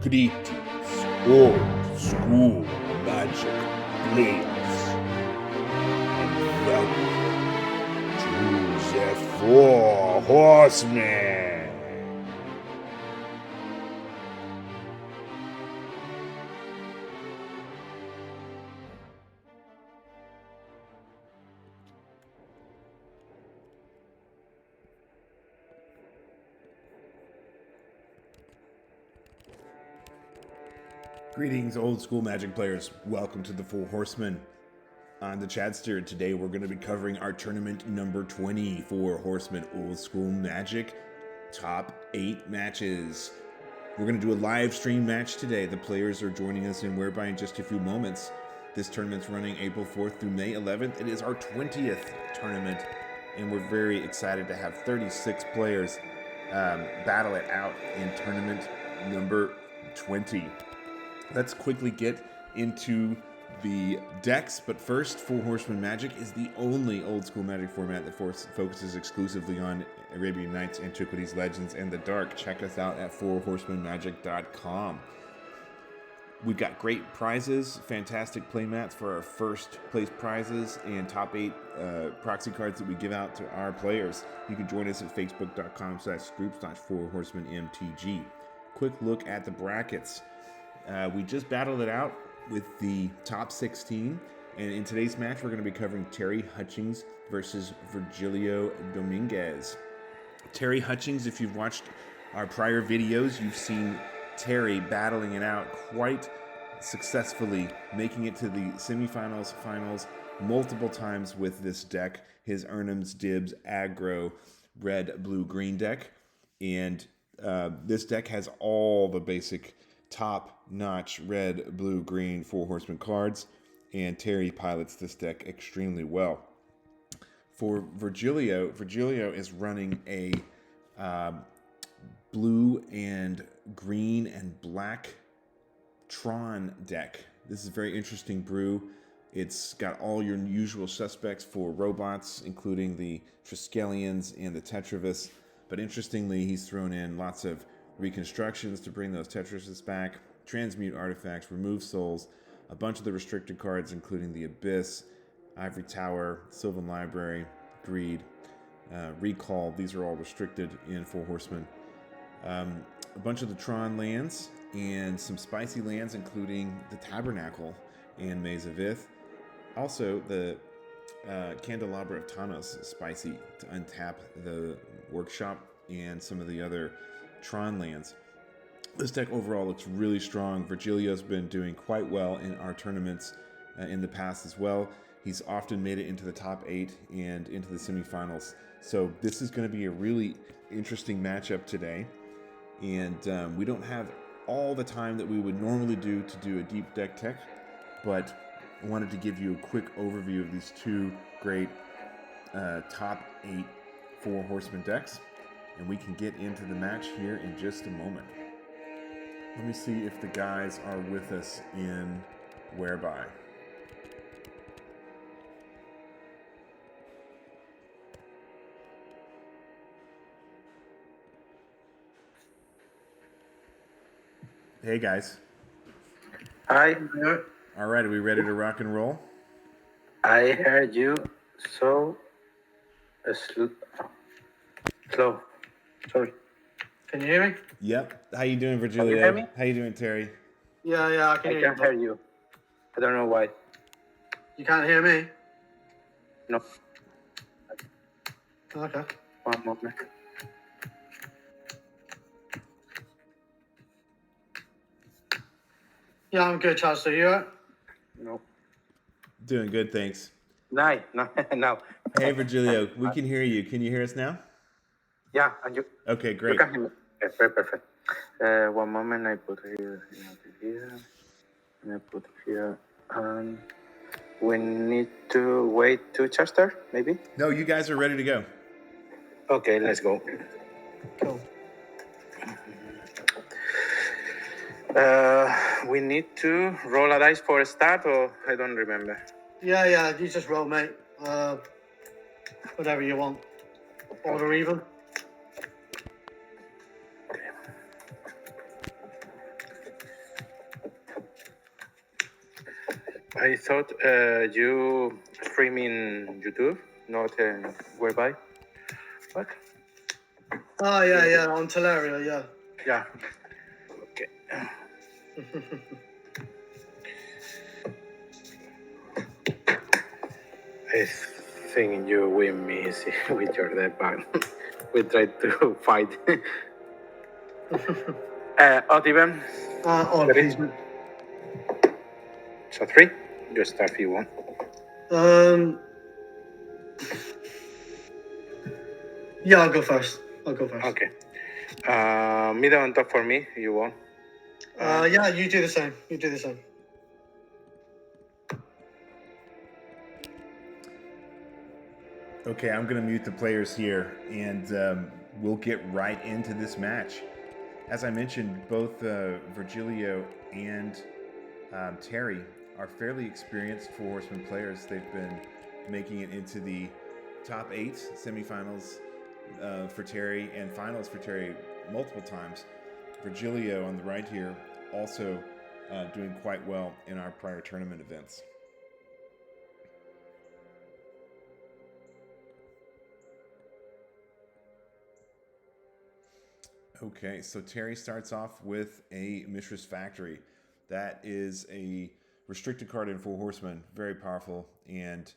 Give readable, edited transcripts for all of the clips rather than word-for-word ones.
Greetings, old school magic players, and welcome to the Four Horsemen. Greetings, old school magic players. Welcome to the Four Horsemen. I'm the Chadster. Today we're going to be covering our tournament number 20, Four Horsemen Old School Magic Top 8 matches. We're going to do a live stream match today. The players are joining us in whereby in just a few moments. This tournament's running April 4th through May 11th. It is our 20th tournament, and we're very excited to have 36 players battle it out in tournament number 20. Let's quickly get into the decks, but first, Four Horsemen Magic is the only old school magic format that focuses exclusively on Arabian Nights, Antiquities, Legends, and the Dark. Check us out at fourhorsemenmagic.com. We've got great prizes, fantastic playmats for our first place prizes, and top 8 proxy cards that we give out to our players. You can join us at facebook.com/group/fourhorsemenmtg. Quick look at the brackets. We just battled it out with the top 16, and in today's match we're going to be covering Terry Hutchings versus Virgilio Dominguez. Terry Hutchings, if you've watched our prior videos, you've seen Terry battling it out quite successfully, making it to the semifinals, finals multiple times with this deck, his Erhnam Dibs Aggro red, blue, green deck. And this deck has all the basic top-notch red, blue, green Four Horsemen cards, and Terry pilots this deck extremely well. For Virgilio is running a blue and green and black Tron deck. This is a very interesting brew. It's got all your usual suspects for robots, including the Triskelions and the Tetravis, but interestingly, he's thrown in lots of reconstructions to bring those Tetrasis back, transmute artifacts, remove souls, a bunch of the restricted cards, including the Abyss, Ivory Tower, Sylvan Library, Greed, Recall. These are all restricted in Four Horsemen. A bunch of the Tron lands and some spicy lands, including the Tabernacle and Maze of Ith. Also, the Candelabra of Tanos, spicy to untap the Workshop and some of the other Tron lands. This deck overall looks really strong. Virgilio's been doing quite well in our tournaments in the past as well. He's often made it into the top 8 and into the semifinals. So this is going to be a really interesting matchup today. And we don't have all the time that we would normally do to do a deep deck tech, but I wanted to give you a quick overview of these two great top 8 Four Horsemen decks. And we can get into the match here in just a moment. Let me see if the guys are with us in whereby. Hey guys. Hi. All right, are we ready to rock and roll? I heard you so slow. Sorry. Can you hear me? Yep. How you doing, Virgilio? Can you hear me? How you doing, Terry? Yeah, I can hear you. I can't hear you. I don't know why. You can't hear me? No. Okay. One moment. Yeah, I'm good, Charles. So you alright? No. Doing good, thanks. No. Hey, Virgilio, we can hear you. Can you hear us now? Yeah, and you. Okay, great. You can hear me. Okay, very perfect. One moment. I put here. And I put here. We need to wait to Chester, maybe. No, you guys are ready to go. Okay, let's go. Cool. We need to roll a dice for a start, or I don't remember. Yeah, you just roll, mate. Whatever you want. Odd or even. I thought you streaming YouTube, not whereby. What? Oh, yeah, on Teleria, yeah. Yeah. Okay. I think you win me with your dead bag. We tried to fight. Odd even. On, Ready? please. So 3. You start if you want. Yeah, I'll go first. Okay. Middle on top for me. You want? Yeah, you do the same. Okay, I'm going to mute the players here, and we'll get right into this match. As I mentioned, both Virgilio and Terry are fairly experienced Four Horsemen players. They've been making it into the top 8 semifinals for Terry and finals for Terry multiple times. Virgilio on the right here also doing quite well in our prior tournament events. Okay, so Terry starts off with a Mishra's Factory. That is a restricted card in Four Horsemen, very powerful and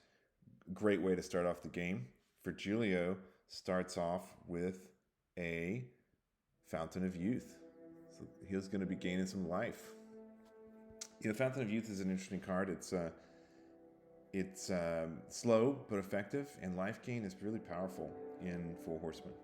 great way to start off the game. Virgilio starts off with a Fountain of Youth. So he's going to be gaining some life. You know, Fountain of Youth is an interesting card. It's slow but effective, and life gain is really powerful in Four Horsemen.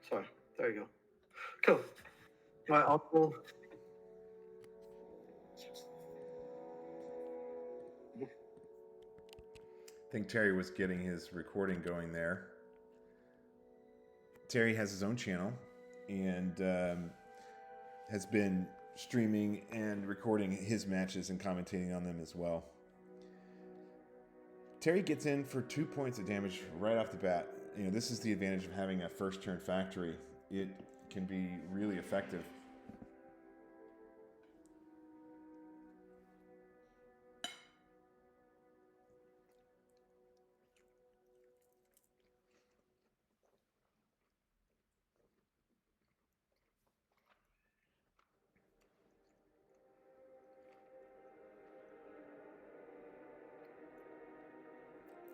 Sorry, there you go. Cool. Right, I'll pull. I think Terry was getting his recording going there. Terry has his own channel and has been streaming and recording his matches and commentating on them as well. Terry gets in for 2 points of damage right off the bat. You know, this is the advantage of having a first turn factory. It can be really effective.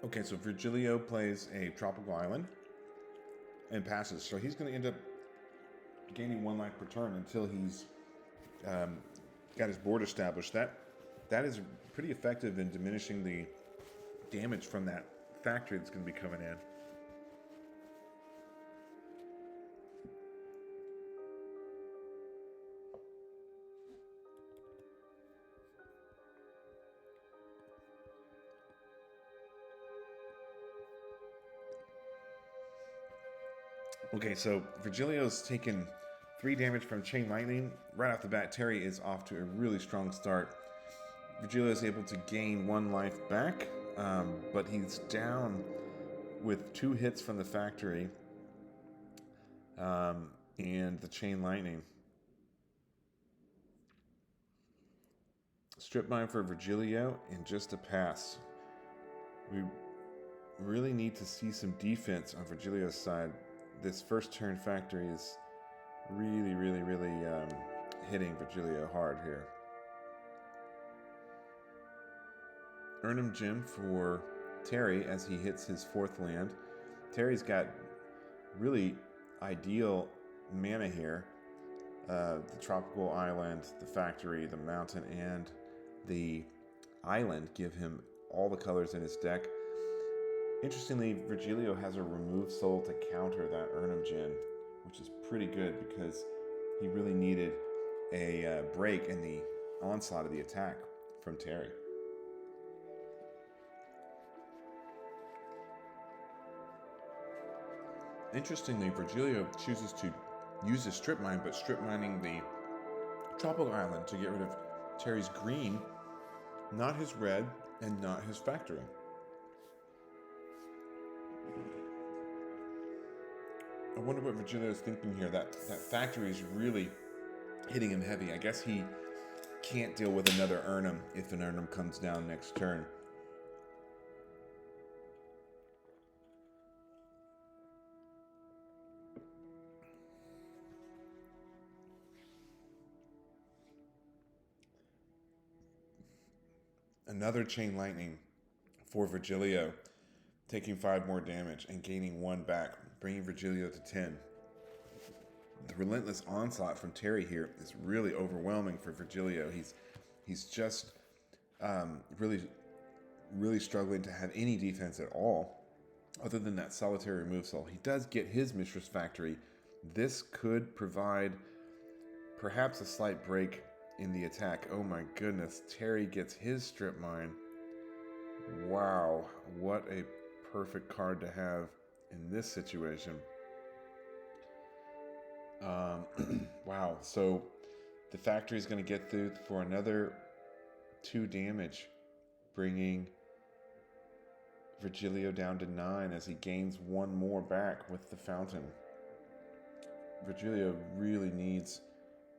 Okay, so Virgilio plays a tropical island and passes. So he's going to end up gaining 1 life per turn until he's got his board established. That is pretty effective in diminishing the damage from that factory that's going to be coming in. Okay, so Virgilio's taken 3 damage from Chain Lightning. Right off the bat, Terry is off to a really strong start. Virgilio is able to gain 1 life back, but he's down with 2 hits from the factory and the Chain Lightning. Strip Mine for Virgilio and just a pass. We really need to see some defense on Virgilio's side. This first turn factory is really hitting Virgilio hard here. Erhnam Gem for Terry as he hits his 4th land. Terry's got really ideal mana here. The tropical island, the factory, the mountain, and the island give him all the colors in his deck. Interestingly, Virgilio has a remove soul to counter that Erhnam Gem, which is pretty good because he really needed a break in the onslaught of the attack from Terry. Interestingly, Virgilio chooses to use his strip mine, but strip mining the tropical island to get rid of Terry's green, not his red, and not his factory. I wonder what Virgilio's thinking here. That factory is really hitting him heavy. I guess he can't deal with another Erhnam if an Erhnam comes down next turn. Another Chain Lightning for Virgilio, taking 5 more damage and gaining 1 back, bringing Virgilio to 10. The relentless onslaught from Terry here is really overwhelming for Virgilio. He's just really struggling to have any defense at all, other than that solitary removal. He does get his Mistress Factory. This could provide perhaps a slight break in the attack. Oh my goodness, Terry gets his Strip Mine. Wow, what a perfect card to have in this situation. Wow, so the factory is going to get through for another 2 damage, bringing Virgilio down to 9 as he gains 1 more back with the fountain. Virgilio really needs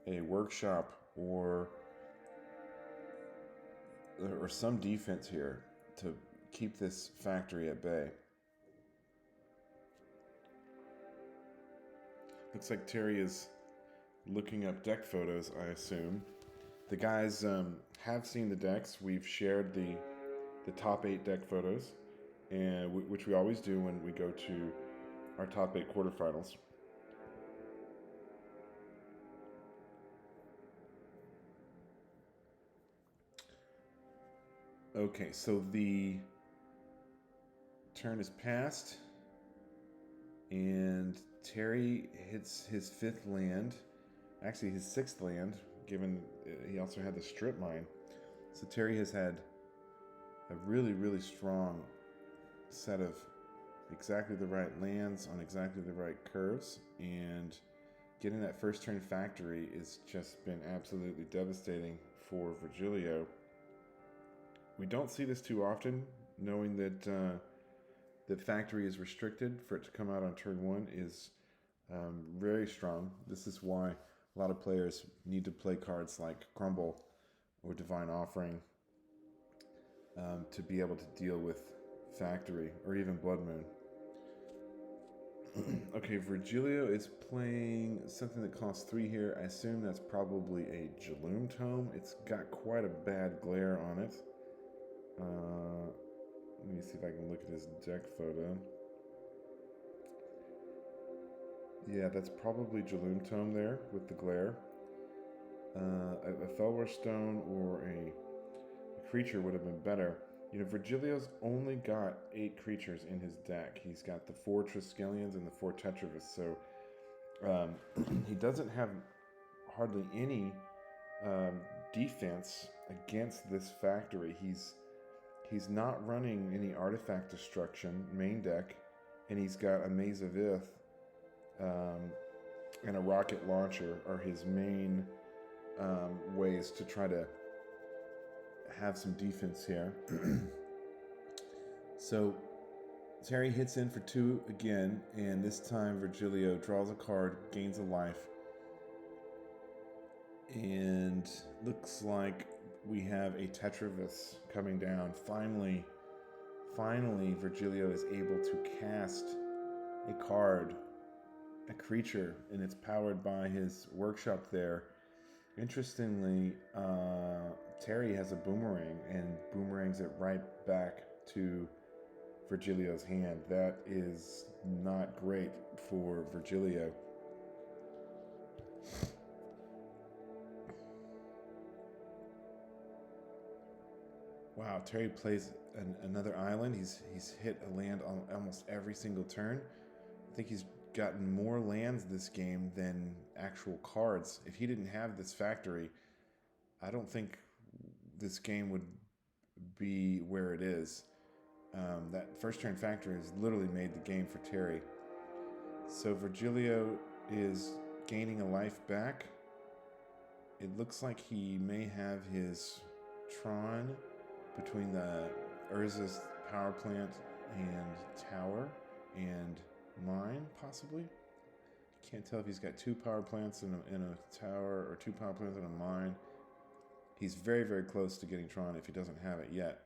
a workshop or some defense here to keep this factory at bay. Looks like Terry is looking up deck photos, I assume. The guys have seen the decks. We've shared the top 8 deck photos, and which we always do when we go to our top 8 quarterfinals. Okay, so the turn is passed, and Terry hits his 5th land, actually his 6th land, given he also had the Strip Mine. So Terry has had a really strong set of exactly the right lands on exactly the right curves, and getting that first turn factory has just been absolutely devastating for Virgilio. We don't see this too often, knowing that the factory is restricted. For it to come out on turn 1 is very strong. This is why a lot of players need to play cards like Crumble or Divine Offering to be able to deal with factory, or even Blood Moon. Okay, Virgilio is playing something that costs 3 here. I assume that's probably a Jaloom Tome. It's got quite a bad glare on it. Let me see if I can look at his deck photo. Yeah, that's probably Jaloom Tome there with the glare. A Felwar Stone or a creature would have been better. You know, Virgilio's only got 8 creatures in his deck. He's got the 4 Triskelions and the 4 Tetravis, so he doesn't have hardly any defense against this factory. He's not running any artifact destruction main deck, and he's got a Maze of Ith and a rocket launcher are his main ways to try to have some defense here. So Terry hits in for 2 again, and this time Virgilio draws a card, gains a life, and looks like we have a Tetravis coming down. Finally, Virgilio is able to cast a card, a creature, and it's powered by his workshop there. Interestingly, Terry has a boomerang and boomerangs it right back to Virgilio's hand. That is not great for Virgilio. Wow, Terry plays another island. He's hit a land on almost every single turn. I think he's gotten more lands this game than actual cards. If he didn't have this factory, I don't think this game would be where it is. That first turn factory has literally made the game for Terry. So Virgilio is gaining a life back. it looks like he may have his Tron between the Urza's power plant and tower and mine, possibly. Can't tell if he's got 2 power plants in a tower or 2 power plants in a mine. He's very, very close to getting Tron if he doesn't have it yet.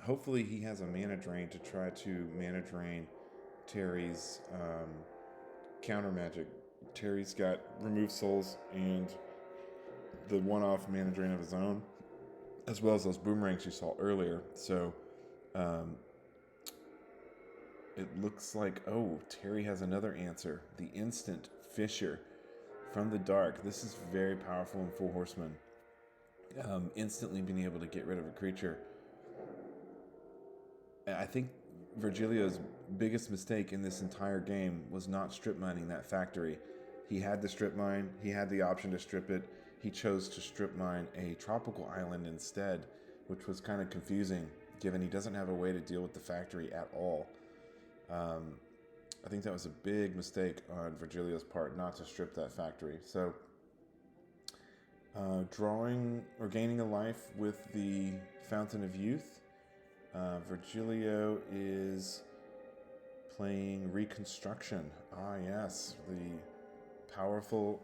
Hopefully he has a mana drain to try to mana drain Terry's counter magic. Terry's got remove souls and the one-off mana drain of his own, as well as those boomerangs you saw earlier. So it looks like, oh, Terry has another answer. The instant Fissure from the dark. This is very powerful in Four Horsemen. Instantly being able to get rid of a creature. I think Virgilio's biggest mistake in this entire game was not strip mining that factory. He had the strip mine. He had the option to strip it. He chose to strip mine a tropical island instead, which was kind of confusing given he doesn't have a way to deal with the factory at all. I think that was a big mistake on Virgilio's part not to strip that factory. So drawing or gaining a life with the Fountain of Youth. Virgilio is playing Reconstruction. Ah, yes, the powerful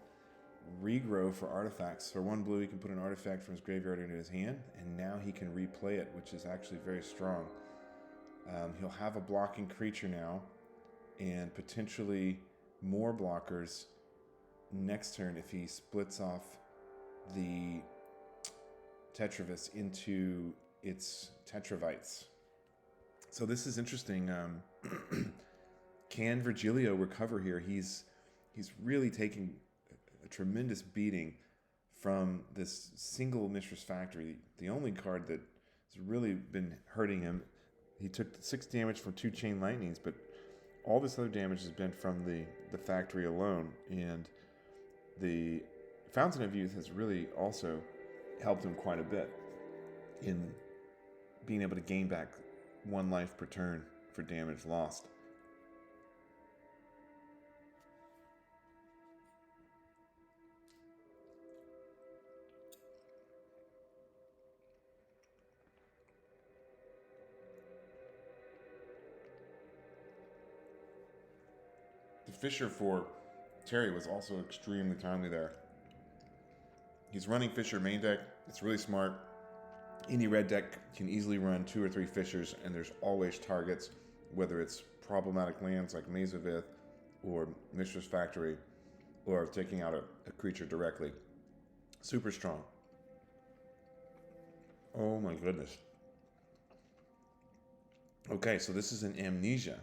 regrow for artifacts. For 1 blue, he can put an artifact from his graveyard into his hand, and now he can replay it, which is actually very strong. He'll have a blocking creature now, and potentially more blockers next turn if he splits off the Tetravis into its Tetravites. So this is interesting. Can Virgilio recover here? He's really taking a tremendous beating from this single Mistress Factory. The only card that has really been hurting him. He took 6 damage from 2 Chain Lightnings, but all this other damage has been from the factory alone. And the Fountain of Youth has really also helped him quite a bit in being able to gain back 1 life per turn for damage lost. The Fissure for Terry was also extremely timely there. He's running Fissure main deck. It's really smart. Any red deck can easily run 2 or 3 Fissures, and there's always targets, whether it's problematic lands like Maze of Ith or Mistress Factory, or taking out a creature directly. Super strong. Oh my goodness. Okay, so this is an Amnesia.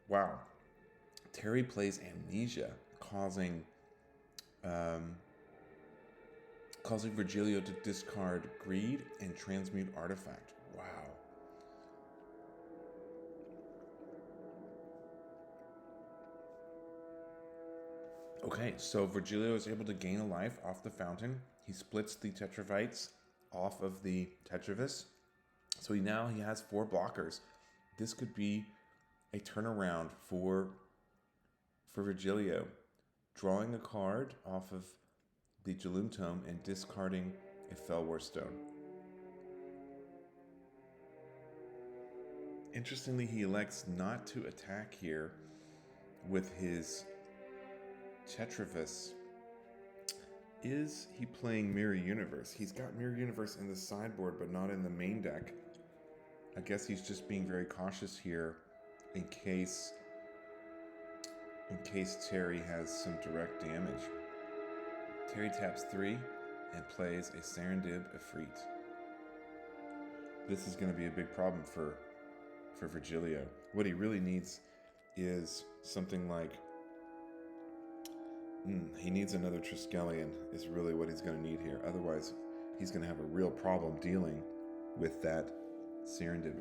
Wow. Terry plays Amnesia, causing Virgilio to discard Greed and Transmute Artifact. Wow. Okay, so Virgilio is able to gain a life off the Fountain. He splits the Tetravites off of the Tetravis. So now he has 4 blockers. This could be a turnaround for Virgilio. Drawing a card off of the Jalum Tome and discarding a Felwar Stone. Interestingly, he elects not to attack here with his Tetravis. Is he playing Mirror Universe? He's got Mirror Universe in the sideboard, but not in the main deck. I guess he's just being very cautious here in case Terry has some direct damage. Terry taps 3 and plays a Erhnam Dibs. This is going to be a big problem for Virgilio. What he really needs is something like he needs another Triskelion is really what he's going to need here. Otherwise, he's going to have a real problem dealing with that Erhnam Dibs.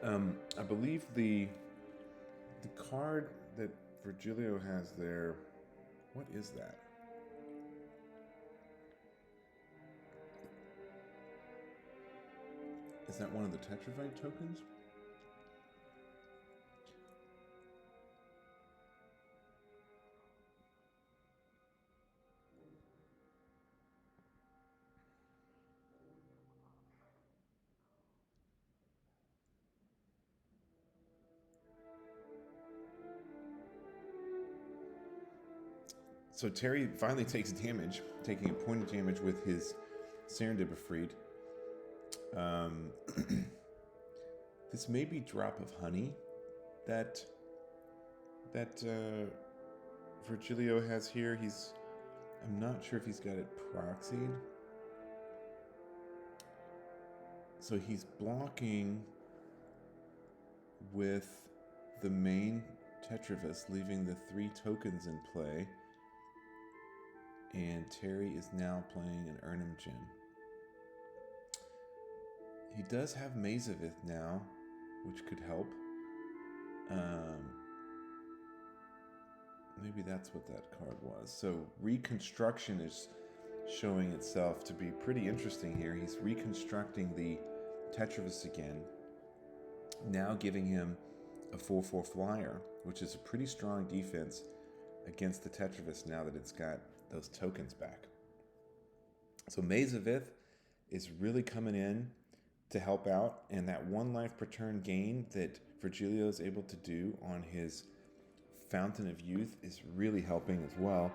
I believe the card that Virgilio has there, what is that? Is that one of the Tetrafite tokens? So Terry finally takes damage, taking a point of damage with his Serendipifreed. This may be Drop of Honey that Virgilio has here. I'm not sure if he's got it proxied. So he's blocking with the main Tetravis, leaving the 3 tokens in play. And Terry is now playing an Erhnam Djinn. He does have Mazavith now, which could help. Maybe that's what that card was. So Reconstruction is showing itself to be pretty interesting here. He's reconstructing the Tetravis again, now giving him a 4/4 flyer, which is a pretty strong defense against the Tetravis now that it's got those tokens back. So Mazavith is really coming in to help out, and that 1 life per turn gain that Virgilio is able to do on his Fountain of Youth is really helping as well.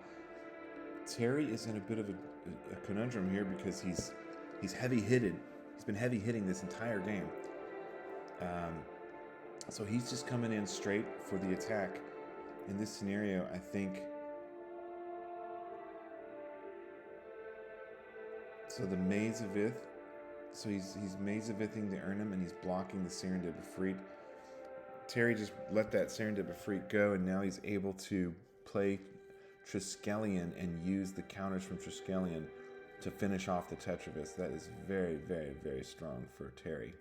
Terry is in a bit of a conundrum here because he's heavy-hitted. He's been heavy-hitting this entire game. So he's just coming in straight for the attack. In this scenario, I think... So the Mazavith, so he's Mazavithing the Erhnam and he's blocking the Serendipifreed. Terry just let that Serendipifreed go, and now he's able to play Triskelion and use the counters from Triskelion to finish off the Tetravis. That is very, very, very strong for Terry.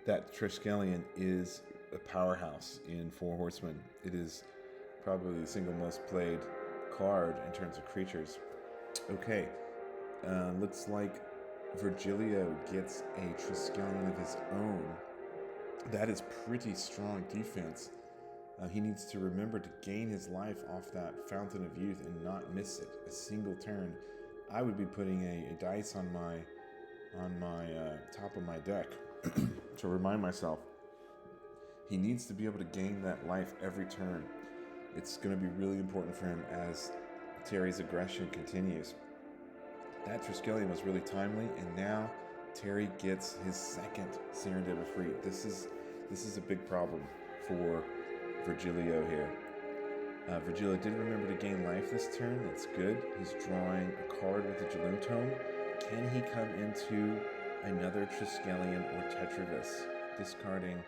That Triskelion is a powerhouse in Four Horsemen. It is probably the single most played card in terms of creatures. Okay, looks like Virgilio gets a Triskelion of his own. That is pretty strong defense. He needs to remember to gain his life off that Fountain of Youth and not miss it a single turn. I would be putting a dice on my top of my deck to remind myself. He needs to be able to gain that life every turn. It's going to be really important for him as Terry's aggression continues. That Triskelion was really timely, and now Terry gets his second Serendipifreed. This is a big problem for Virgilio here. Virgilio did remember to gain life this turn. That's good. He's drawing a card with the Jaloom Tome. Can he come into another Triskelion or Tetravis, discarding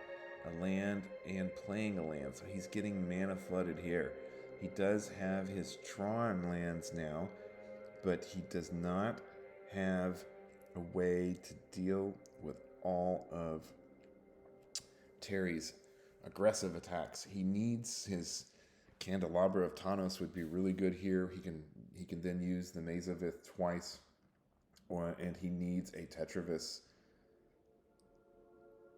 a land and playing a land? So he's getting mana flooded here. He does have his Tron lands now, but he does not have a way to deal with all of Terry's aggressive attacks. He needs his Candelabra of Tanos would be really good here. He can then use the Mazavith twice, and he needs a Tetravis.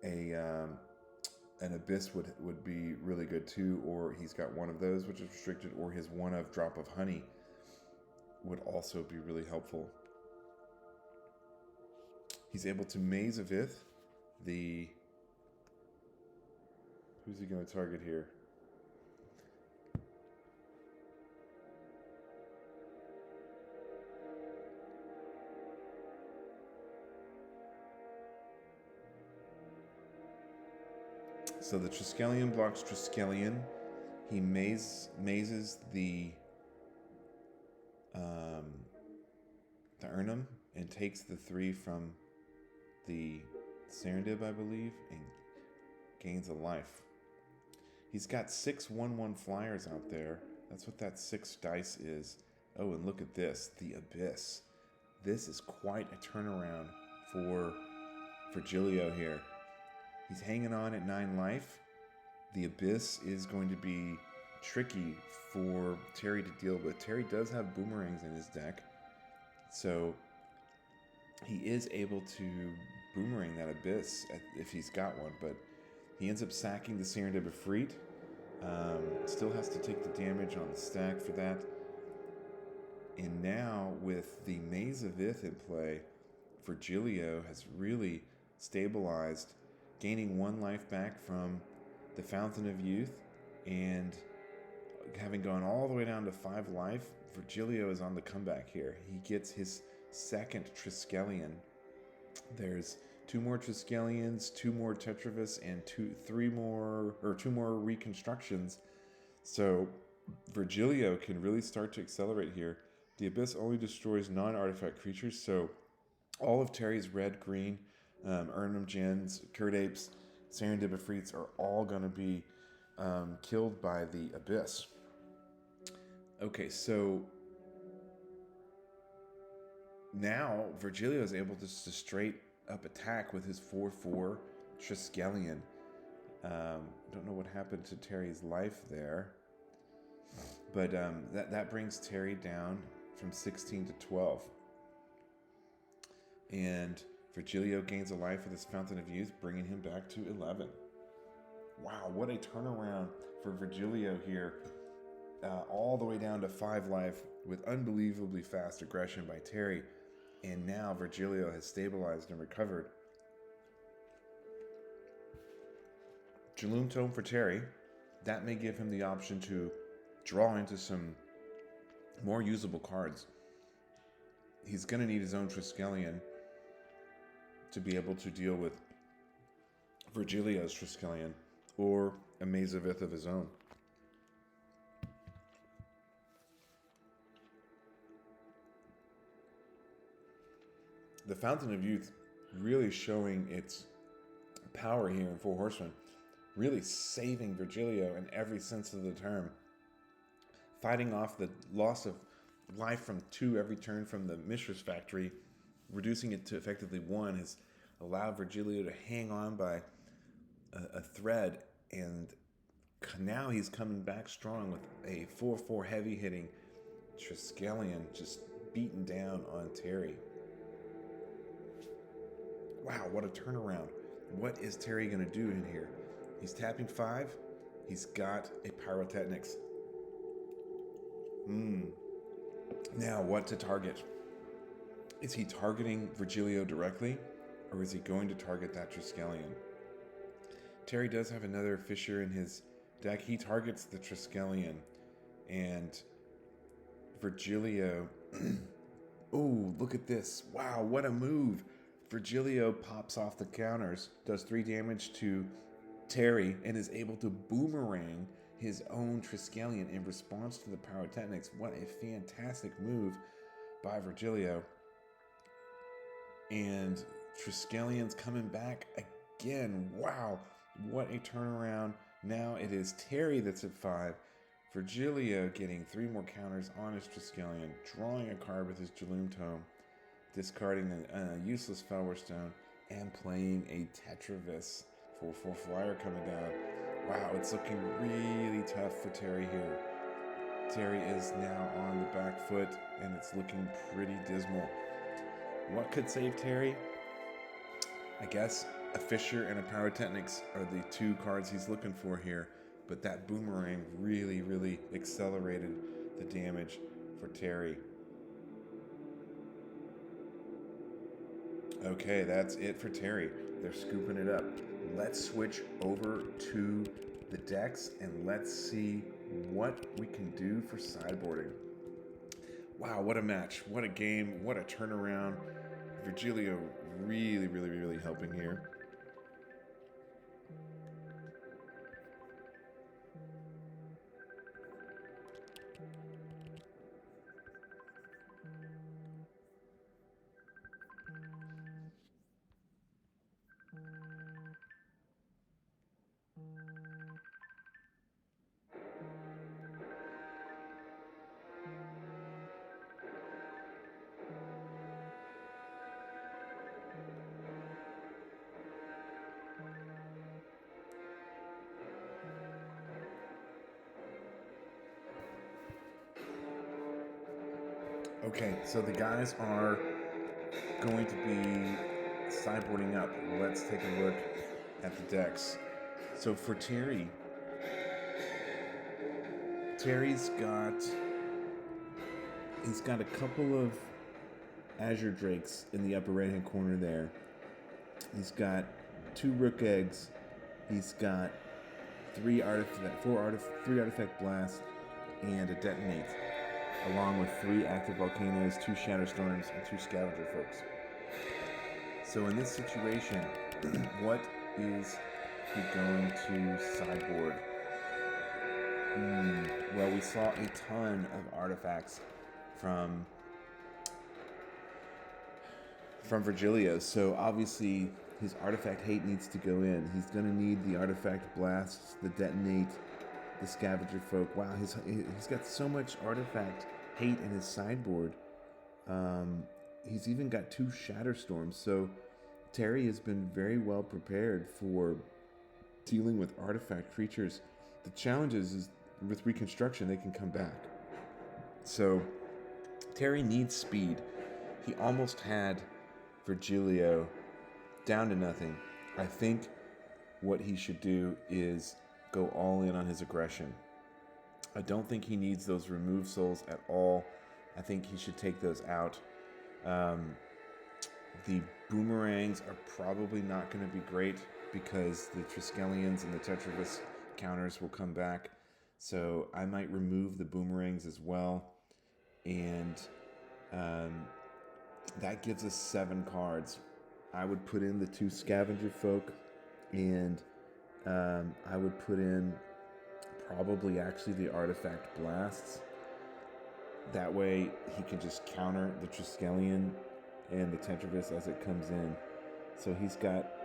An Abyss would be really good too, or he's got one of those which is restricted, or his one of Drop of Honey would also be really helpful. He's able to Mazavith the... Who's he going to target here? So the Triskelion blocks Triskelion. He mazes the Erhnam and takes the 3 from the Serendib, I believe, and gains a life. He's got 6 1/1 flyers out there. That's what that 6 dice is. Oh, and look at this, the Abyss. This is quite a turnaround for Virgilio here. He's hanging on at 9 life. The Abyss is going to be tricky for Terry to deal with. Terry does have boomerangs in his deck, so he is able to boomerang that Abyss if he's got one, but he ends up sacking the Serendib Efreet. Still has to take the damage on the stack for that. And now with the Maze of Ith in play, Virgilio has really stabilized, gaining 1 life back from the Fountain of Youth, and having gone all the way down to 5 life, Virgilio is on the comeback here. He gets his second Triskelion. There's 2 more Triskelions, 2 more Tetravis, and 2 more reconstructions. So Virgilio can really start to accelerate here. The Abyss only destroys non-artifact creatures, so all of Terry's red, green, Erhnam Gens, Curd Apes, Serendib Efreets are all going to be killed by the Abyss. Okay, so now Virgilio is able to straight up attack with his 4/4 Triskelion. Don't know what happened to Terry's life there, but that brings Terry down from 16 to 12. And Virgilio gains a life with his Fountain of Youth, bringing him back to 11. Wow, what a turnaround for Virgilio here. All the way down to 5 life with unbelievably fast aggression by Terry. And now Virgilio has stabilized and recovered. Jaloom Tome for Terry. That may give him the option to draw into some more usable cards. He's going to need his own Triskelion to be able to deal with Virgilio's Triskelion, or a Maze of Ith of his own. The Fountain of Youth really showing its power here in Four Horsemen, really saving Virgilio in every sense of the term. Fighting off the loss of life from 2 every turn from the Mistress Factory, reducing it to effectively 1, has allowed Virgilio to hang on by a thread, and now he's coming back strong with a 4/4 heavy-hitting Triskelion just beaten down on Terry. Wow, what a turnaround. What is Terry going to do in here? He's tapping 5. He's got a Pyrotechnics. Now, what to target? Is he targeting Virgilio directly, or is he going to target that Triskelion? Terry does have another Fissure in his deck. He targets the Triskelion, and Virgilio... Ooh, look at this. Wow, what a move. Virgilio pops off the counters, does 3 damage to Terry, and is able to boomerang his own Triskelion in response to the Pyrotechnics. What a fantastic move by Virgilio. And Triskelion's coming back again. Wow, what a turnaround. Now it is Terry that's at 5. Virgilio getting 3 more counters on his Triskelion, drawing a card with his Jaloom Tome, discarding a useless Felwar Stone, and playing a Tetravis 4/4 flyer coming down. Wow, it's looking really tough for Terry here. Terry is now on the back foot, and it's looking pretty dismal. What could save Terry? I guess a Fissure and a Pyrotechnics are the 2 cards he's looking for here, but that boomerang really, really accelerated the damage for Terry. Okay, that's it for Terry. They're scooping it up. Let's switch over to the decks and let's see what we can do for sideboarding. Wow, what a match. What a game. What a turnaround. Virgilio really, really, really helping here. Okay, so the guys are going to be sideboarding up. Let's take a look at the decks. So for Terry's got a couple of Azure Drakes in the upper right hand corner there. He's got 2 Rook Eggs. He's got 3 artifact blasts and a detonate, along with 3 active volcanoes, 2 Shatterstorms, and 2 scavenger folks. So in this situation, what is he going to sideboard? Well, we saw a ton of artifacts from Virgilio, so obviously his artifact hate needs to go in. He's going to need the artifact blasts, the detonate, the scavenger folk. Wow, he's got so much artifact hate in his sideboard. He's even got 2 Shatterstorms, so Terry has been very well prepared for dealing with artifact creatures. The challenge is with reconstruction, they can come back. So Terry needs speed. He almost had Virgilio down to nothing. I think what he should do is go all in on his aggression. I don't think he needs those remove souls at all. I think he should take those out. The boomerangs are probably not going to be great because the Triskelions and the Tetravis counters will come back. So I might remove the boomerangs as well. And that gives us 7 cards. I would put in the 2 scavenger folk, and I would put in probably actually the artifact blasts. That way he can just counter the Triskelion and the Tetravis as it comes in. So he's got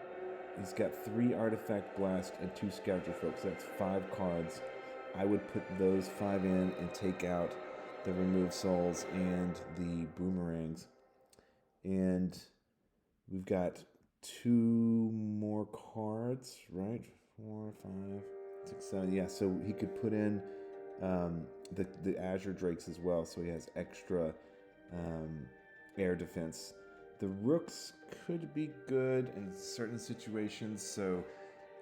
3 artifact blast and 2 scavenger folk. So that's 5 cards. I would put those 5 in and take out the remove souls and the boomerangs. And we've got 2 more cards, right? 4, 5, 6, 7. Yeah, so he could put in the Azure Drakes as well, so he has extra air defense. The Rooks could be good in certain situations, so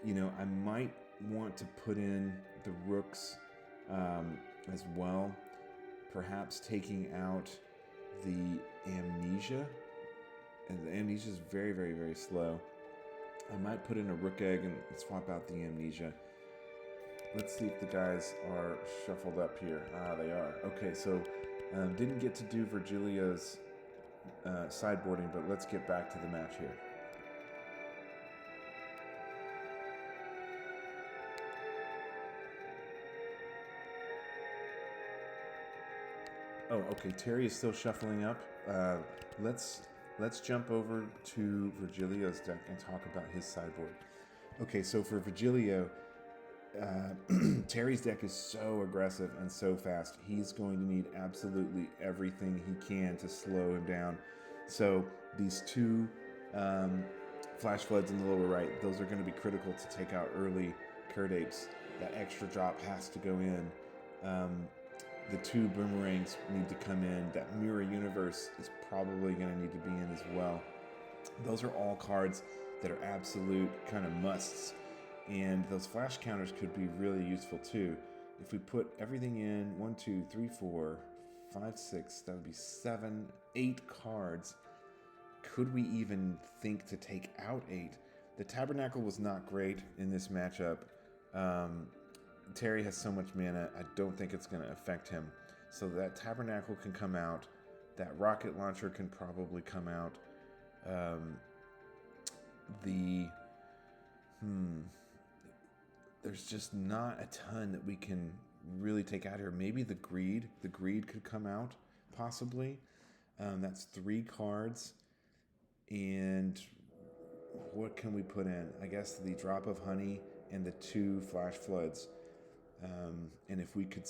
I might want to put in the Rooks as well. Perhaps taking out the Amnesia. And the Amnesia is very, very, very slow. I might put in a Rook Egg and swap out the Amnesia. Let's see if the guys are shuffled up here. Ah, they are. Okay, so didn't get to do Virgilio's sideboarding, but let's get back to the match here. Oh, okay. Terry is still shuffling up. Let's jump over to Virgilio's deck and talk about his sideboard. Okay, so for Virgilio, Terry's deck is so aggressive and so fast. He's going to need absolutely everything he can to slow him down. So these 2 flash floods in the lower right, those are going to be critical to take out early Curd Apes. That extra drop has to go in. The 2 boomerangs need to come in. That Mirror Universe is probably going to need to be in as well. Those are all cards that are absolute kind of musts. And those flash counters could be really useful too. If we put everything in, 1, 2, 3, 4, 5, 6, that would be 7, 8 cards. Could we even think to take out 8? The Tabernacle was not great in this matchup. Terry has so much mana, I don't think it's going to affect him. So that Tabernacle can come out. That Rocket Launcher can probably come out. There's just not a ton that we can really take out here. Maybe the Greed could come out, possibly. That's 3 cards. And what can we put in? I guess the Drop of Honey and the 2 Flash Floods. And if we could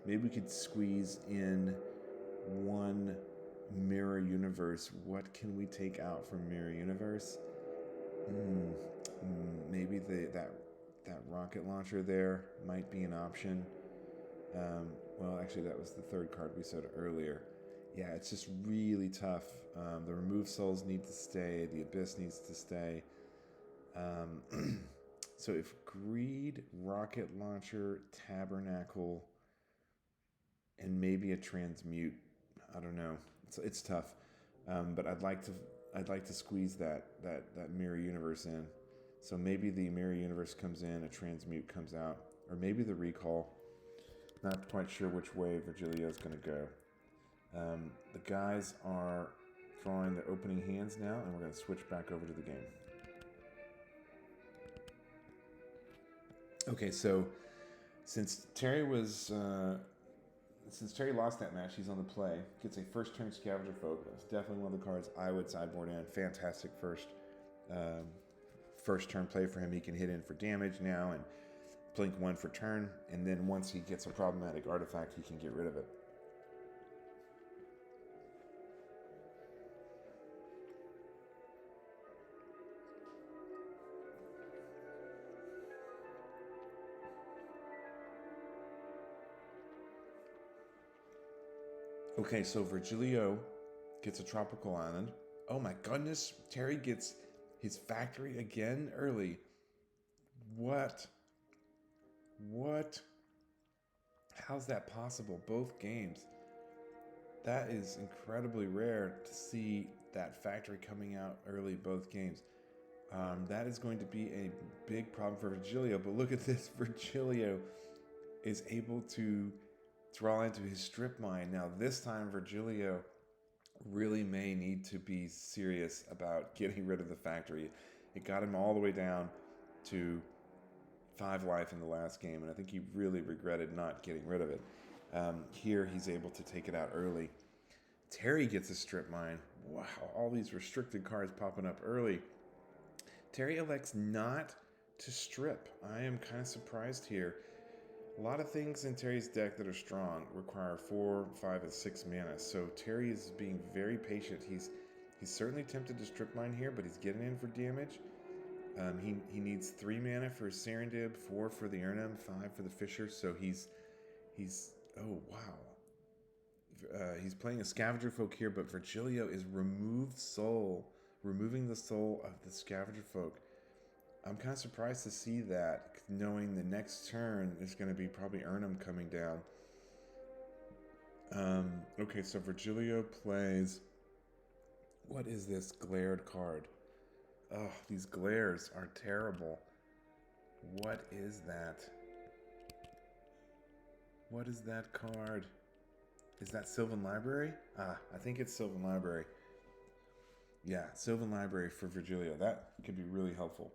maybe we could squeeze in 1 Mirror Universe. What can we take out from Mirror Universe? Maybe that rocket launcher there might be an option. Well, actually, that was the 3rd card we said earlier. Yeah, it's just really tough. The remove souls need to stay. The abyss needs to stay. So if greed, rocket launcher, tabernacle, and maybe a transmute, I don't know. It's tough. But I'd like to squeeze that mirror universe in. So maybe the mirror universe comes in, a transmute comes out, or maybe the recall. Not quite sure which way Virgilio's going to go. The guys are drawing their opening hands now, and we're going to switch back over to the game. Okay, so since Terry lost that match, he's on the play. Gets a first turn Scavenger Folk. That's definitely one of the cards I would sideboard in. Fantastic first turn play for him. He can hit in for damage now and blink 1 for turn, and then once he gets a problematic artifact, he can get rid of it. Okay, so Virgilio gets a tropical island. Oh my goodness, Terry gets his factory again early. What? How's that possible? Both games. That is incredibly rare to see that factory coming out early both games. That is going to be a big problem for Virgilio, but look at this. Virgilio is able to draw into his strip mine. Now this time Virgilio really may need to be serious about getting rid of the factory. It got him all the way down to 5 life in the last game, and I think he really regretted not getting rid of it. Here he's able to take it out early. Terry gets a strip mine. Wow, all these restricted cards popping up early. Terry elects not to strip. I am kind of surprised here. A lot of things in Terry's deck that are strong require 4, 5, and 6 mana. So Terry is being very patient. He's certainly tempted to strip mine here, but he's getting in for damage. He needs 3 mana for Serendib, 4 for the Erhnam, 5 for the Fisher. So he's oh wow. He's playing a Scavenger Folk here, but Virgilio is removing the soul of the Scavenger Folk. I'm kind of surprised to see that, knowing the next turn is going to be probably Erhnam coming down. Okay, so Virgilio plays... What is this glared card? Oh, these glares are terrible. What is that? What is that card? Is that Sylvan Library? I think it's Sylvan Library. Yeah, Sylvan Library for Virgilio. That could be really helpful.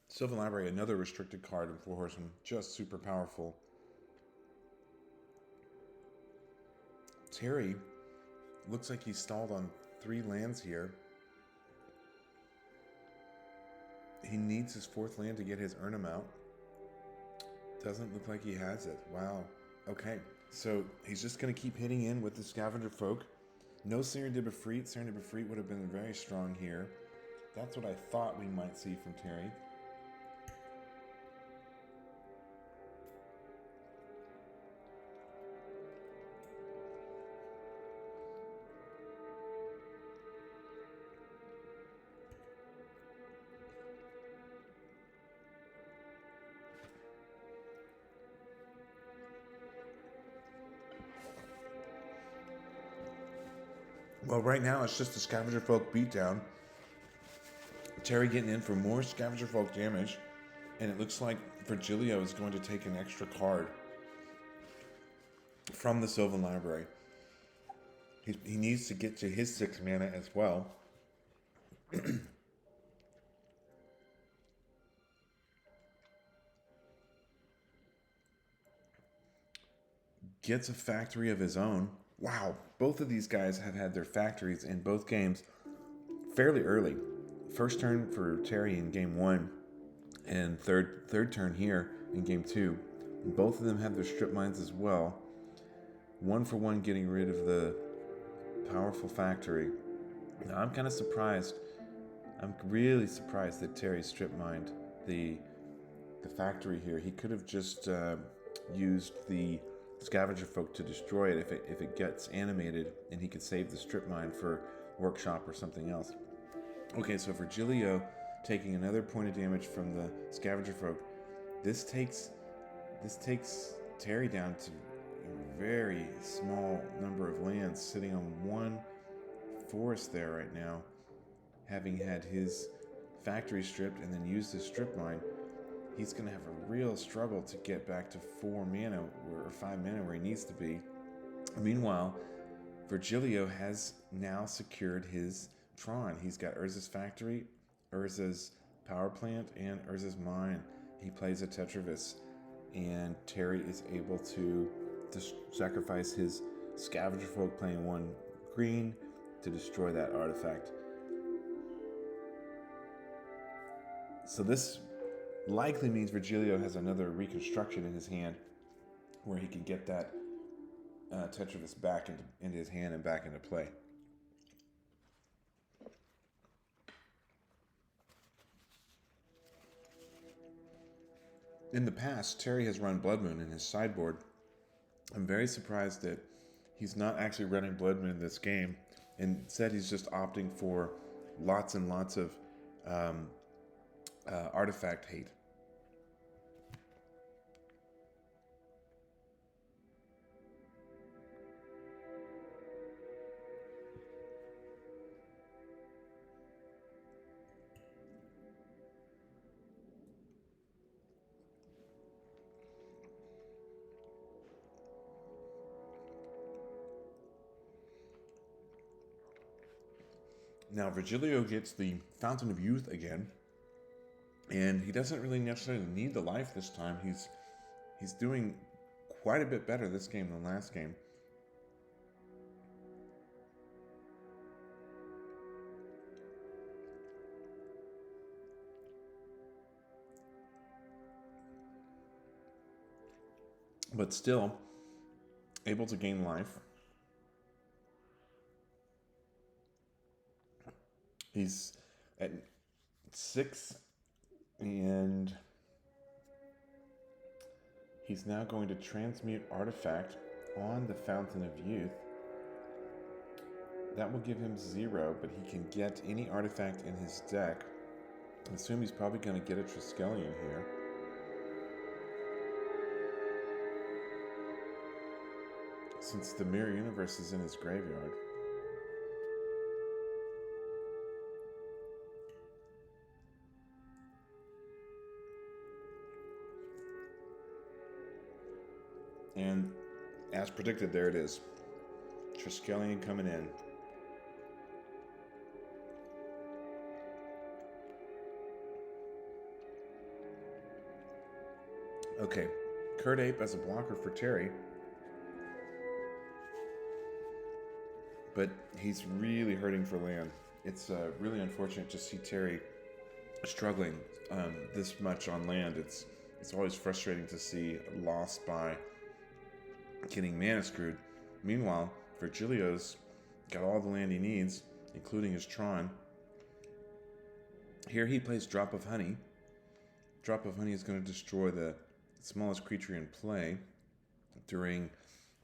Sylvan Library, another restricted card in Four Horsemen, just super powerful. Terry looks like he's stalled on 3 lands here. He needs his 4th land to get his Erhnam out. Doesn't look like he has it. Wow. Okay, so he's just going to keep hitting in with the Scavenger Folk. No Serendib Efreet. Serendib Efreet would have been very strong here. That's what I thought we might see from Terry. Well, right now it's just a Scavenger Folk beatdown. Terry getting in for more Scavenger Folk damage, and it looks like Virgilio is going to take an extra card from the Sylvan Library. He needs to get to his 6 mana as well. Gets a factory of his own. Wow, both of these guys have had their factories in both games fairly early. First turn for Terry in game 1, and third turn here in game 2. And both of them have their strip mines as well. 1 for 1 getting rid of the powerful factory. Now I'm kind of surprised. I'm really surprised that Terry strip mined the factory here. He could have just used the scavenger folk to destroy it if it gets animated, and he could save the strip mine for workshop or something else. Okay, so Virgilio taking another point of damage from the scavenger folk. This takes Terry down to a very small number of lands, sitting on one forest there right now, having had his factory stripped and then used his strip mine. He's going to have a real struggle to get back to 4 mana or 5 mana where he needs to be. Meanwhile, Virgilio has now secured his Tron. He's got Urza's factory, Urza's power plant, and Urza's mine. He plays a Tetravis, and Terry is able to sacrifice his scavenger folk, playing 1 green to destroy that artifact. So this likely means Virgilio has another reconstruction in his hand where he can get that Tetravis back into his hand and back into play. In the past, Terry has run Blood Moon in his sideboard. I'm very surprised that he's not actually running Blood Moon in this game, and instead he's just opting for lots and lots of artifact hate. Now Virgilio gets the Fountain of Youth again, and he doesn't really necessarily need the life this time. He's doing quite a bit better this game than last game. But still able to gain life. He's at 6, and he's now going to transmute artifact on the Fountain of Youth. That will give him 0, but he can get any artifact in his deck. I assume he's probably going to get a Triskelion here. Since the Mirror Universe is in his graveyard. And as predicted, there it is. Triskelion coming in. Okay, Curd Ape as a blocker for Terry. But he's really hurting for land. It's really unfortunate to see Terry struggling this much on land. It's always frustrating to see loss by getting mana screwed. Meanwhile, Virgilio's got all the land he needs, including his Tron. Here he plays Drop of Honey. Drop of Honey is going to destroy the smallest creature in play during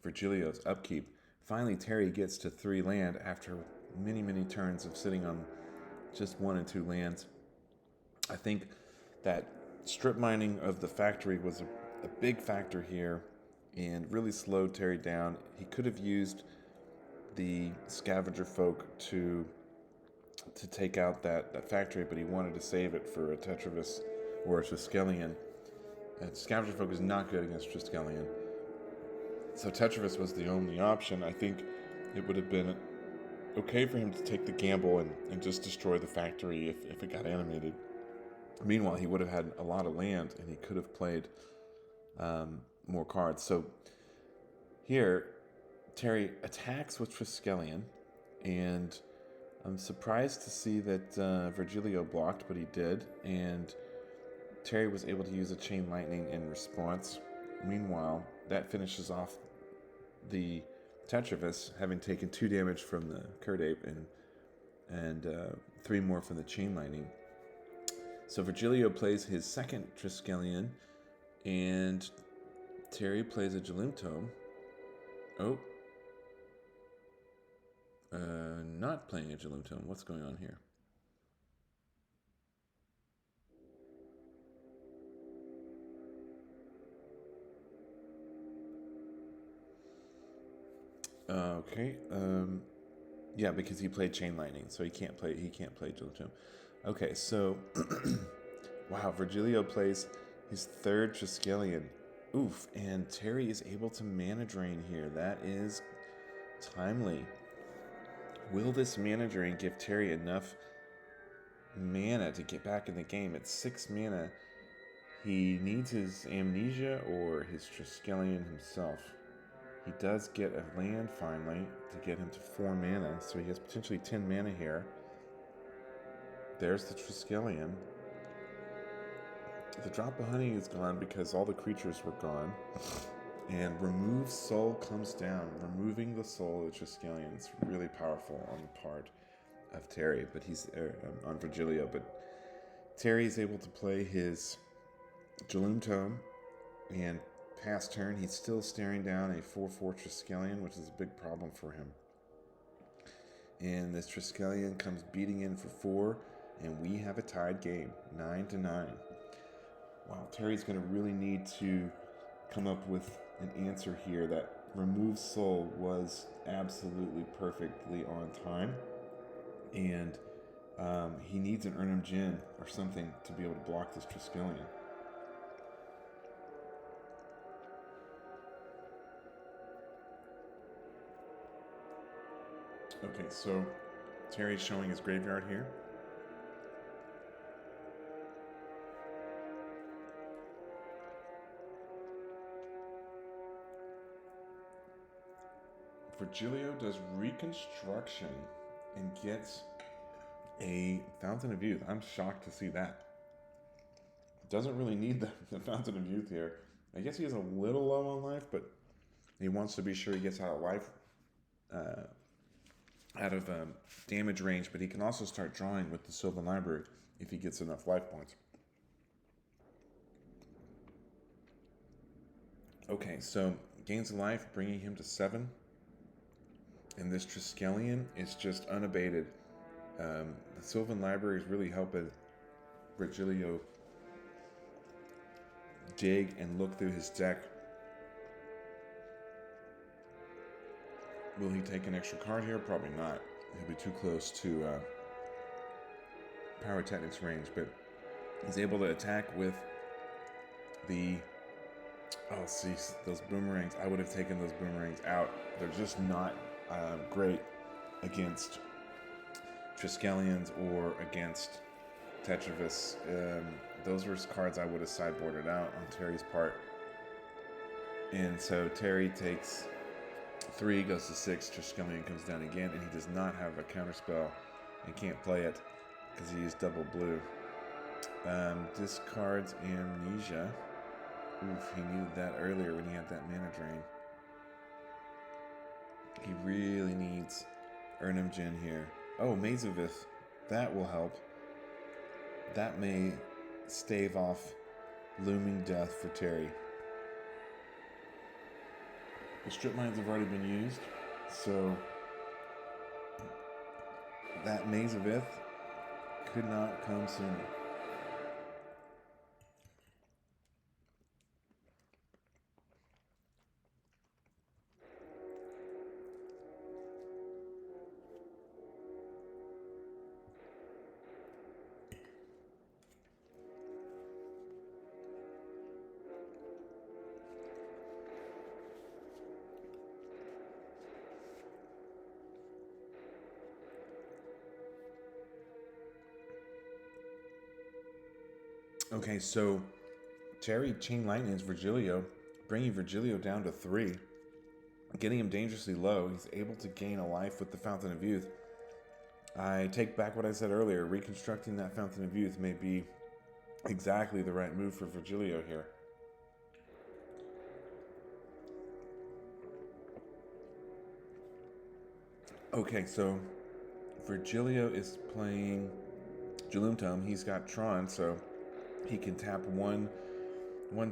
Virgilio's upkeep. Finally, Terry gets to 3 land after many, many turns of sitting on just 1 and 2 lands. I think that strip mining of the factory was a big factor here and really slowed Terry down. He could have used the scavenger folk to take out that factory, but he wanted to save it for a Tetravis or a Triskelion. Scavenger folk is not good against Triskelion. So Tetravis was the only option. I think it would have been okay for him to take the gamble and just destroy the factory if it got animated. Meanwhile, he would have had a lot of land, and he could have played more cards. So here, Terry attacks with Triskelion, and I'm surprised to see that Virgilio blocked, but he did, and Terry was able to use a Chain Lightning in response. Meanwhile, that finishes off the Tetravis, having taken 2 damage from the Curd Ape, and 3 more from the Chain Lightning. So Virgilio plays his second Triskelion, and Terry plays a Jalumtome. Oh. Not playing a Jalumtome. What's going on here? Okay. Yeah, because he played Chain Lightning, so he can't play Jalumtome. Okay, so wow, Virgilio plays his third Triskelion. Oof, and Terry is able to mana drain here. That is timely. Will this mana drain give Terry enough mana to get back in the game? It's 6 mana. He needs his Amnesia or his Triskelion himself. He does get a land finally to get him to 4 mana, so he has potentially 10 mana here. There's the Triskelion. The drop of honey is gone because all the creatures were gone. And remove soul comes down. Removing the soul of the Triskelion is really powerful on the part of Terry, but he's on Virgilio. But Terry is able to play his Jalumtome, and past turn he's still staring down a 4/4 Triskelion, which is a big problem for him. And this Triskelion comes beating in for 4, and we have a tied game, 9-9. Wow, Terry's going to really need to come up with an answer here. That remove soul was absolutely perfectly on time, and he needs an Erhnam Djinn or something to be able to block this Triskelion. Okay, so Terry's showing his graveyard here. Virgilio does Reconstruction and gets a Fountain of Youth. I'm shocked to see that. Doesn't really need the Fountain of Youth here. I guess he is a little low on life, but he wants to be sure he gets out of life, out of damage range, but he can also start drawing with the Sylvan Library if he gets enough life points. Okay, so gains of life, bringing him to 7. And this Triskelion is just unabated. The Sylvan Library is really helping Virgilio dig and look through his deck. Will he take an extra card here? Probably not. He'll be too close to Pyrotechnics range, but he's able to attack with the... Oh, see, those boomerangs. I would have taken those boomerangs out. They're just not great against Triskelions or against Tetravus. Those were cards I would have sideboarded out on Terry's part. And so Terry takes 3, goes to 6, Triskelion comes down again, and he does not have a counterspell and can't play it because he used double blue. Discards Amnesia. Oof, he needed that earlier when he had that mana drain. He really needs Erhnam Djinn here. Oh, Maze of Ith. That will help. That may stave off looming death for Terry. The strip mines have already been used, so that Maze of Ith could not come sooner. Okay, so Terry Chain Lightning's Virgilio, bringing Virgilio down to 3, getting him dangerously low. He's able to gain a life with the Fountain of Youth. I take back what I said earlier. Reconstructing that Fountain of Youth may be exactly the right move for Virgilio here. Okay, so Virgilio is playing Jaloom Tome. He's got Tron, so he can tap one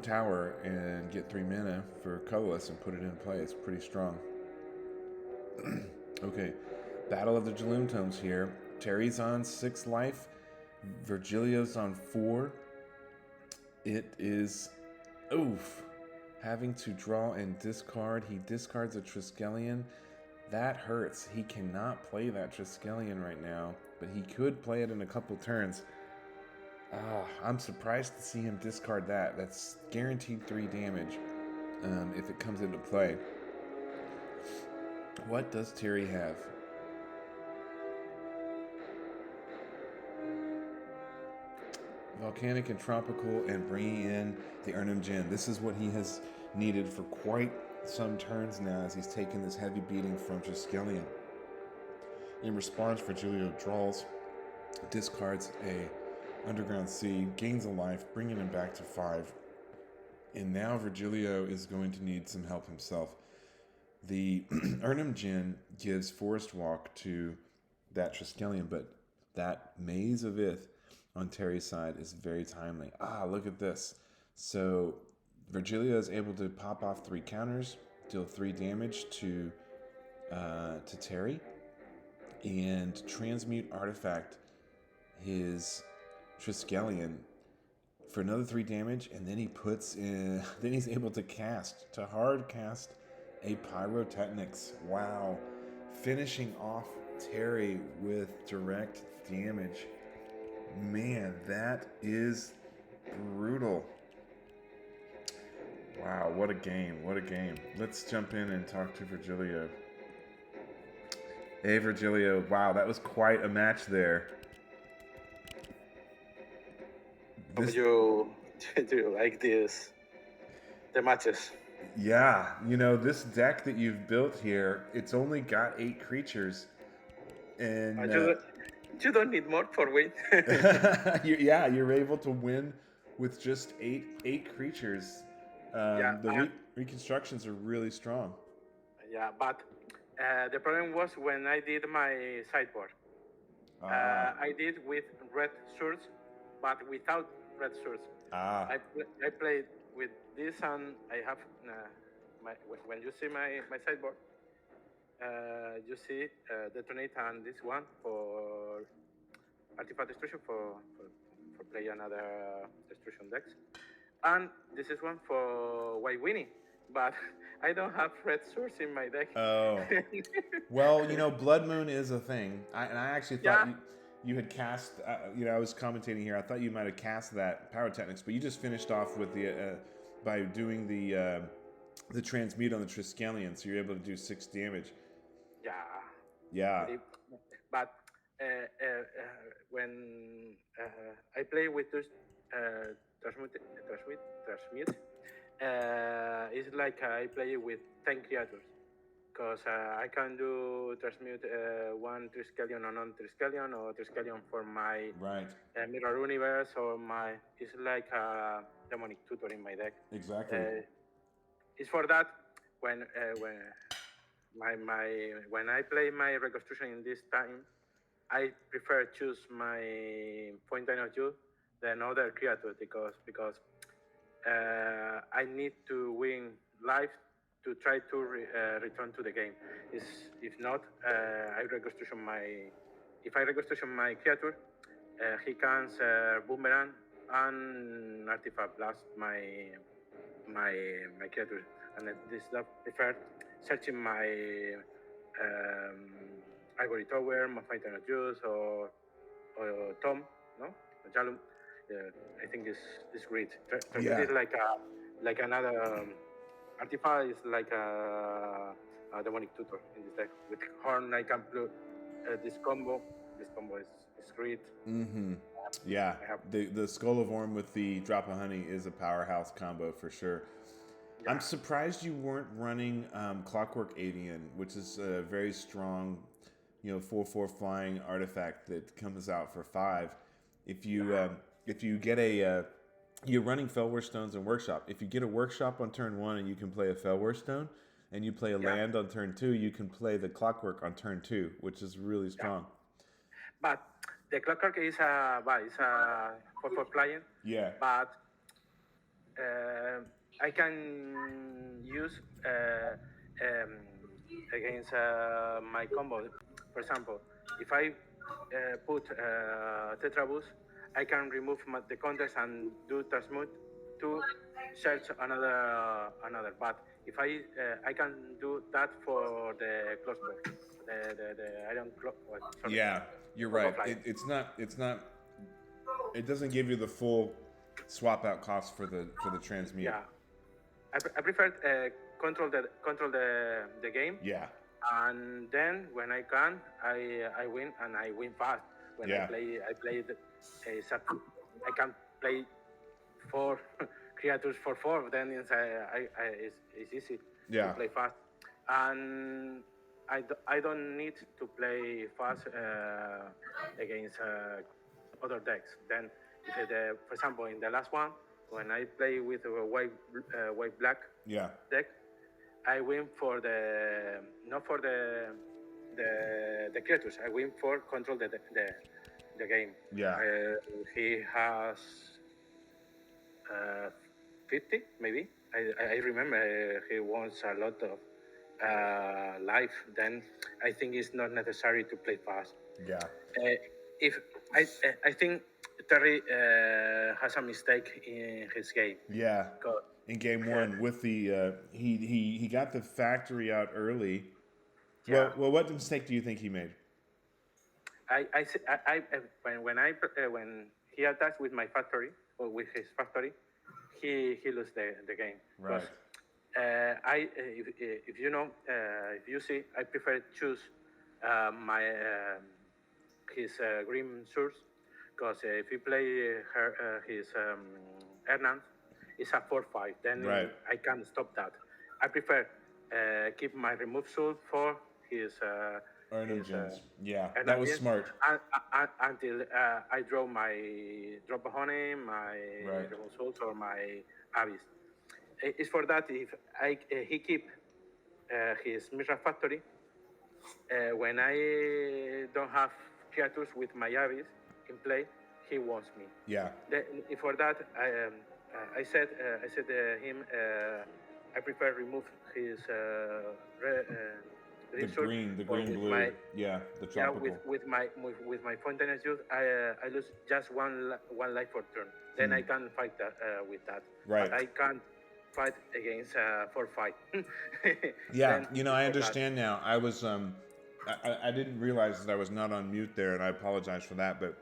tower and get 3 mana for colorless and put it in play. It's pretty strong. Okay, Battle of the Jaloom Tomes here. Terry's on 6 life. Virgilio's on 4. It is, oof, having to draw and discard. He discards a Triskelion. That hurts. He cannot play that Triskelion right now, but he could play it in a couple turns. I'm surprised to see him discard that. That's guaranteed 3 damage if it comes into play. What does Terry have? Volcanic and Tropical, and bringing in the Erhnam Djinn. This is what he has needed for quite some turns now as he's taken this heavy beating from Triskelion. In response, Virgilio draws, discards a Underground Sea, gains a life, bringing him back to 5. And now Virgilio is going to need some help himself. The Erhnam Djinn gives Forest Walk to that Triskelion, but that Maze of Ith on Terry's side is very timely. Look at this. So Virgilio is able to pop off 3 counters, deal 3 damage to Terry, and transmute artifact his Triskelion for another 3 damage, and then he puts in. Then he's able to hard cast a Pyrotechnics. Wow, finishing off Terry with direct damage. Man, that is brutal. Wow, what a game. What a game. Let's jump in and talk to Virgilio. Hey, Virgilio. Wow, that was quite a match there. Do you like the matches? Yeah, this deck that you've built here, it's only got 8 creatures. And you don't need more for win. You're able to win with just eight creatures. The reconstructions are really strong. Yeah, but the problem was when I did my sideboard. I did with red swords, but without red swords. I played with this, and I have when you see my sideboard, you see detonate and this one for artifact destruction for play another destruction decks, and this is one for white winning, but I don't have red source in my deck. Oh, well, Blood Moon is a thing. I actually thought you had cast. I was commentating here. I thought you might have cast that Pyrotechnics, but you just finished off with the by doing the transmute on the Triskelion, so you're able to do 6 damage. Yeah. But when I play with this transmute, it's like I play with 10 creatures, because I can do transmute 1 Triskelion or non-Triskelion, or Triskelion for my Mirror Universe, or it's like a demonic tutor in my deck. Exactly. It's for that when I play my reconstruction in this time, I prefer choose my point of view than other creatures, because I need to win life to try to return to the game. If not, if I reconstruction my creature, he can boomerang and artifact blast my creature, and this is prefer searching my Ivory Tower, my Fountain of Youth, or Tom, Jalum. I think it's great. It's like another artifact. Is like a demonic tutor in this deck. With Horn, I can play this combo. This combo is great. Mm-hmm. Yeah, the Skull of Orm with the Drop of Honey is a powerhouse combo for sure. Yeah. I'm surprised you weren't running Clockwork Avian, which is a very strong, 4/4 flying artifact that comes out for 5. If you get you're running Fellwar Stones and Workshop. If you get a Workshop on turn 1 and you can play a Fellwar Stone, and you play a land on turn 2, you can play the Clockwork on turn 2, which is really strong. but the clockwork is for playing. Yeah. But I can use against my combo. For example, if I put Tetrabus, I can remove the context and do transmute to search another. But if I can do that for the clockwork, the iron clock. Sorry. Yeah, you're right. It's not. It doesn't give you the full swap out cost for the transmute. Yeah, I prefer control the game. Yeah. And then when I can, I win, and I win fast. When I play I can play 4 creatures for 4. Then it's easy to play fast, and I don't need to play fast against other decks. Then, for example, in the last one, when I play with a white black deck, I win for not for the creatures. I win for control the game. Yeah. He has 50 maybe. I remember he wants a lot of life. Then I think it's not necessary to play fast. Yeah. If I think Terry has a mistake in his game. Yeah. In game 1, with the he got the factory out early. Yeah. Well, what mistake do you think he made? When he attacks with my factory or with his factory, he loses the game. Right. If you know, if you see, I prefer choose his green source, because if you play his Erhnam, it's a 4/5. Then I can stop that. I prefer keep my remove soul for his Erhnam Dibs. Yeah, that was smart. Until I draw my drop of honey, my remove souls, or my abyss. It's for that if he keep his Mishra factory, when I don't have creatures with my abyss in play, he wants me. Yeah. For that, I said him I prefer remove his the green blue. The tropical. With my Fountain's Youth, I lose just one life for turn. Then I can fight with that. Right. But I can't fight against 4/5. Yeah, I understand now. I was I didn't realize that I was not on mute there, and I apologize for that. But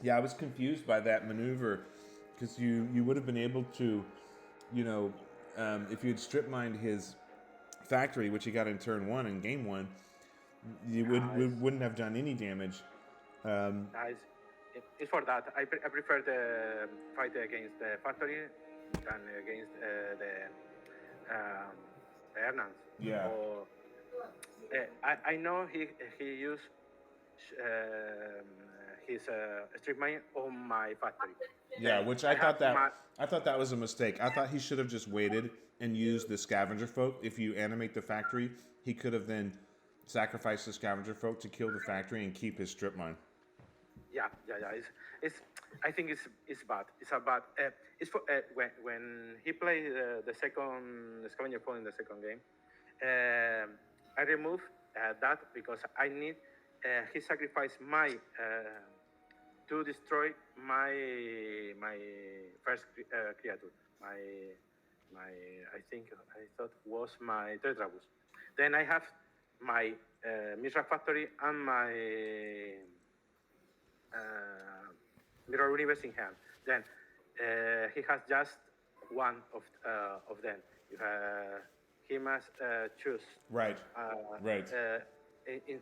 yeah, I was confused by that maneuver, because you would have been able to, if you had strip mined his factory, which he got in turn 1 in game 1, you wouldn't have done any damage. It's for that. I prefer the fight against the factory than against the Erhnams. Yeah. I know he used his strip mine on my factory. Yeah, which I thought that was a mistake. I thought he should have just waited and used the scavenger folk. If you animate the factory, he could have then sacrificed the scavenger folk to kill the factory and keep his strip mine. Yeah. I think it's bad. It's a bad. It's for when he played the scavenger folk in the second game. I remove that because I need. He sacrificed my to destroy my first creature. I thought was my Tetrabus. Then I have my Mishra factory and my Mirror Universe in hand. Then he has just one of them. He must choose. Right. In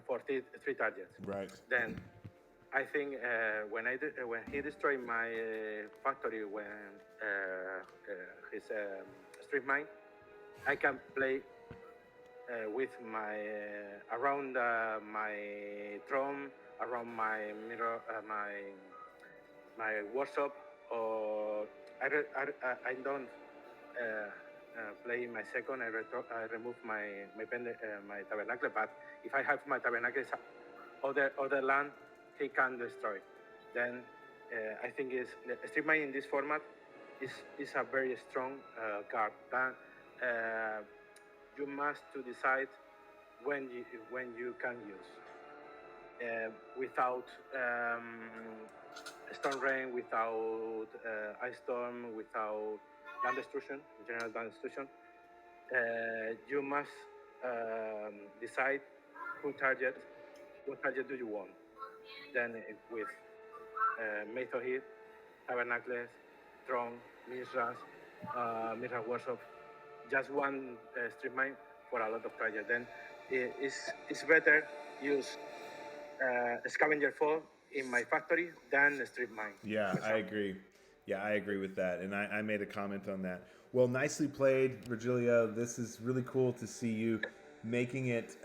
for three targets. Right. Then I think when he destroyed my factory, when his strip mine, I can play with my around my Tron, around my mirror, my workshop, or I don't play my second, I remove my tabernacle. But if I have my tabernacle, other land, he can destroy. Then I think the strip mine in this format is a very strong card. But you must to decide when you can use without storm rain, without ice storm, without land destruction, general land destruction. You must decide what target do you want. Then with Method Hit, Tabernacles, Tron, Mishras, Mishra Workshop, just one strip mine for a lot of targets. Then it's better use Scavenger Fall in my factory than strip mine. Yeah, I agree. Yeah, I agree with that. And I made a comment on that. Well, nicely played, Virgilio. This is really cool to see you making it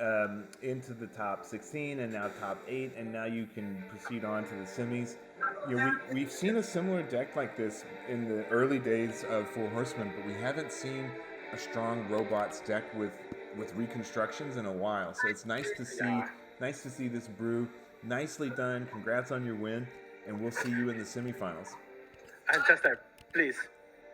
into the top 16 and now top 8, and now you can proceed on to the semis. You know, we've seen a similar deck like this in the early days of Four Horsemen, but we haven't seen a strong robots deck with reconstructions in a while. So it's nice to see this brew. Nicely done. Congrats on your win, and we'll see you in the semifinals. And Chester, please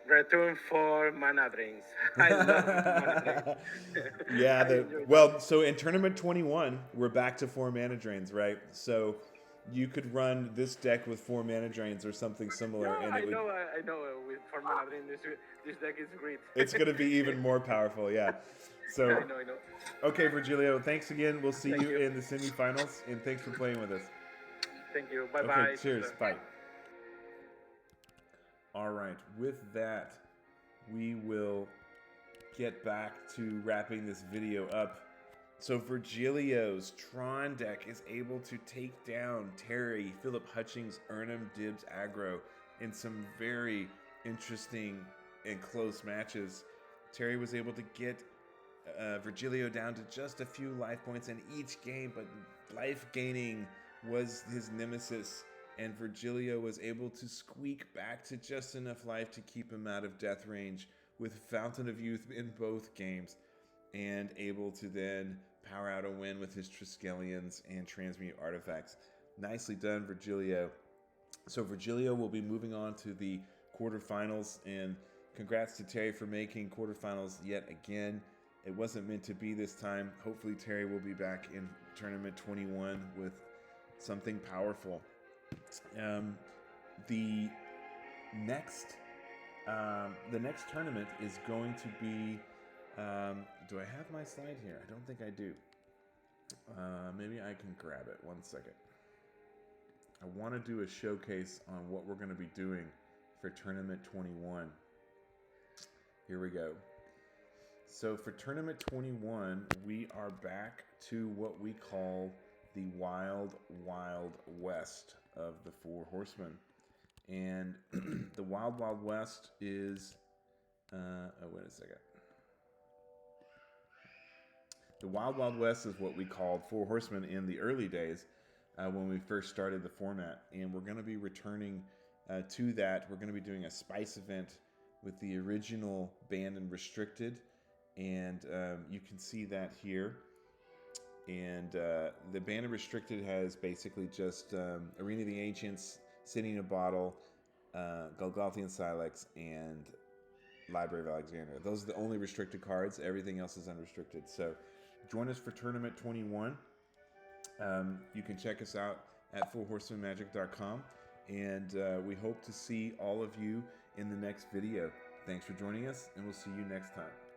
return for mana drains. I love mana drains. Yeah. So in tournament 21, we're back to 4 mana drains, right? So you could run this deck with 4 mana drains or something similar. No, and I know. With 4 mana drains, this deck is great. It's going to be even more powerful, yeah. So, I know. Okay, Virgilio, thanks again. We'll see you in the semifinals, and thanks for playing with us. Thank you. Bye-bye. Okay, cheers. Bye. All right, with that, we will get back to wrapping this video up. So Virgilio's Tron deck is able to take down Terry, Philip Hutchings, Erhnam Dibs Aggro in some very interesting and close matches. Terry was able to get Virgilio down to just a few life points in each game, but life gaining was his nemesis, and Virgilio was able to squeak back to just enough life to keep him out of death range with Fountain of Youth in both games, and able to then power out a win with his Triskelions and Transmute Artifacts. Nicely done, Virgilio. So Virgilio will be moving on to the quarterfinals, and congrats to Terry for making quarterfinals yet again. It wasn't meant to be this time. Hopefully Terry will be back in tournament 21 with something powerful. The next tournament is going to be, do I have my slide here? I don't think I do. Maybe I can grab it. One second. I want to do a showcase on what we're going to be doing for tournament 21. Here we go. So for tournament 21, we are back to what we call the Wild Wild West of the Four Horsemen. And the Wild Wild West is, wait a second. The Wild Wild West is what we called Four Horsemen in the early days when we first started the format. And we're going to be returning to that. We're going to be doing a Spice event with the original Banned and Restricted. And you can see that here. And the Banned and Restricted has basically just Arena of the Ancients, City in a Bottle, Golgothian Silex, and Library of Alexandria. Those are the only restricted cards. Everything else is unrestricted. So join us for Tournament 21. You can check us out at fourhorsemenmagic.com. And we hope to see all of you in the next video. Thanks for joining us, and we'll see you next time.